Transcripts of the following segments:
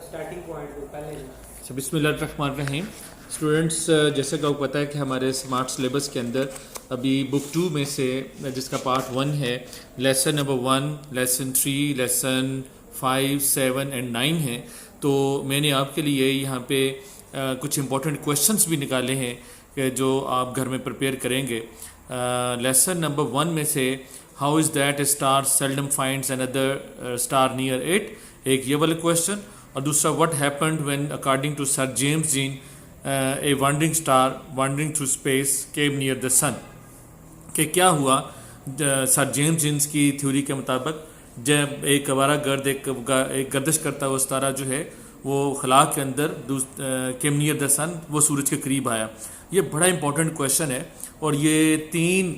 Starting point کو پہلے بسم اللہ الرحمن الرحیم. اسٹوڈنٹس، جیسے کہ آپ کو پتہ ہے کہ ہمارے اسمارٹ سلیبس کے اندر ابھی بک 2 میں سے جس کا پارٹ 1 ہے، lesson number 1، lesson 3، lesson 5، 7 and 9 ہے. تو میں نے آپ کے لیے یہاں پہ کچھ امپورٹنٹ کویشچنس بھی نکالے ہیں کہ جو آپ گھر میں پریپیئر کریں گے. لیسن نمبر 1 میں سے how is that a star seldom finds another star near it, ایک یہ والا کویشچن. اور دوسرا what happened when according to sir James Jeans a wandering star wandering through space came near the sun, کہ کیا ہوا sir James Jeans کی theory کے مطابق جب ایک آوارہ گرد ایک گردش کرتا ہوا ستارہ جو ہے وہ خلا کے اندر کیم نیئر دا سن، وہ سورج کے قریب آیا. یہ بڑا امپورٹنٹ کویشچن ہے اور یہ 3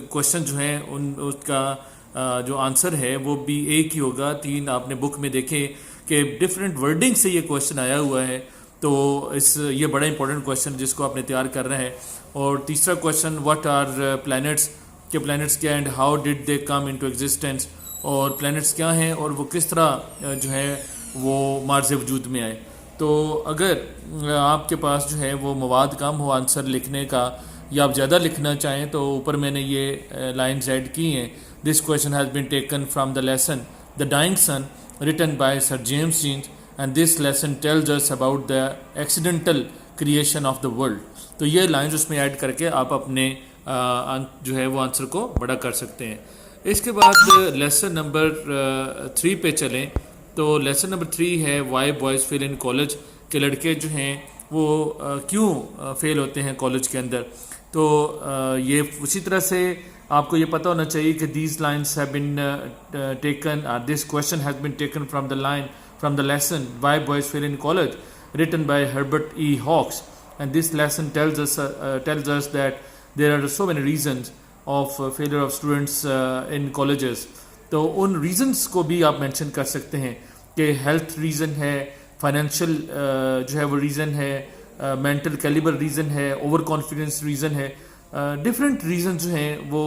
کویشچن جو ہیں اس کا جو آنسر ہے وہ بھی ایک ہی ہوگا. 3 آپ نے بک میں دیکھیں کہ ڈفرینٹ ورڈنگ سے یہ کویشچن آیا ہوا ہے. تو یہ بڑا امپورٹنٹ کویشچن جس کو آپ نے تیار کرنا ہے. اور تیسرا کویشچن واٹ آر پلانٹس، کہ پلانٹس کیا and how did they come into existence, اور پلانٹس کیا ہیں اور وہ کس طرح جو ہے وہ مارز وجود میں آئے. تو اگر آپ کے پاس جو ہے وہ مواد کم ہو آنسر لکھنے کا یا آپ زیادہ لکھنا چاہیں تو اوپر میں نے یہ لائنز ایڈ کی ہیں. This question has been taken from the lesson the dying sun written by Sir James Jeans, and this lesson tells us about the accidental creation of the world. تو یہ لائنز اس میں add کر کے آپ اپنے جو ہے وہ آنسر کو بڑا کر سکتے ہیں. اس کے بعد لیسن نمبر 3 پہ چلیں. تو لیسن نمبر 3 ہے why boys fail in college, کہ لڑکے جو ہیں وہ کیوں فیل ہوتے ہیں کالج کے اندر. تو یہ اسی طرح سے آپ کو یہ پتہ ہونا چاہیے کہ these lines have been taken, this question has been taken from the lesson why boys fail in college written by Herbert E. Hawks, and this lesson tells us that there are so many reasons of failure of students in colleges. تو ان reasons کو بھی آپ mention کر سکتے ہیں کہ health reason ہے، financial جو ہے وہ ریزن ہے، مینٹل کیلیبر ریزن ہے، اوور کانفیڈنس ریزن ہے. ڈفرینٹ ریزن جو ہیں وہ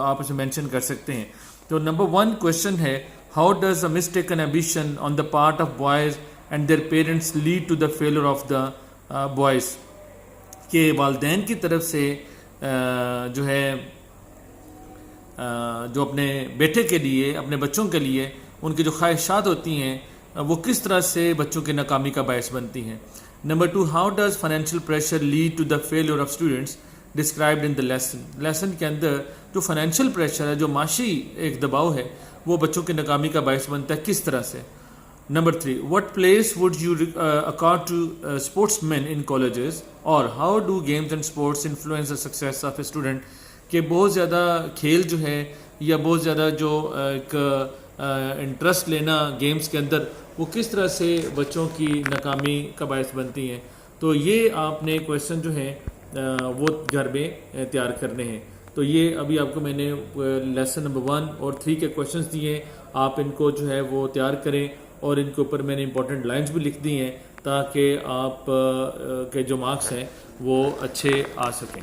آپ اسے مینشن کر سکتے ہیں. تو نمبر 1 کویشچن ہے how does a mistaken ambition on the part of boys and their parents lead to the failure of the boys, کہ والدین کی طرف سے جو ہے جو اپنے بیٹے کے لیے، اپنے بچوں کے لیے ان کی جو خواہشات ہوتی ہیں وہ کس طرح سے بچوں کی ناکامی کا باعث بنتی ہیں. Number 2 how does financial pressure lead to the failure of students described in the lesson. Lesson کے اندر جو فائنینشیل پریشر ہے، جو معاشی ایک دباؤ ہے، وہ بچوں کی ناکامی کا باعث بنتا ہے کس طرح سے. Number 3 what place would you accord to sportsmen in colleges, اور how do games and sports influence the success of a student، کہ بہت زیادہ کھیل جو ہے یا بہت زیادہ جو ایک انٹرسٹ لینا گیمز کے اندر وہ کس طرح سے بچوں کی ناکامی کا باعث بنتی ہیں. تو یہ آپ نے کویشچن جو ہیں وہ گھر میں تیار کرنے ہیں. تو یہ ابھی آپ کو میں نے لیسن نمبر 1 اور 3 کے کویشچنس دیے ہیں، آپ ان کو جو ہے وہ تیار کریں اور ان کے اوپر میں نے امپورٹنٹ لائنز بھی لکھ دی ہیں تاکہ آپ کے جو مارکس ہیں وہ اچھے آ سکیں.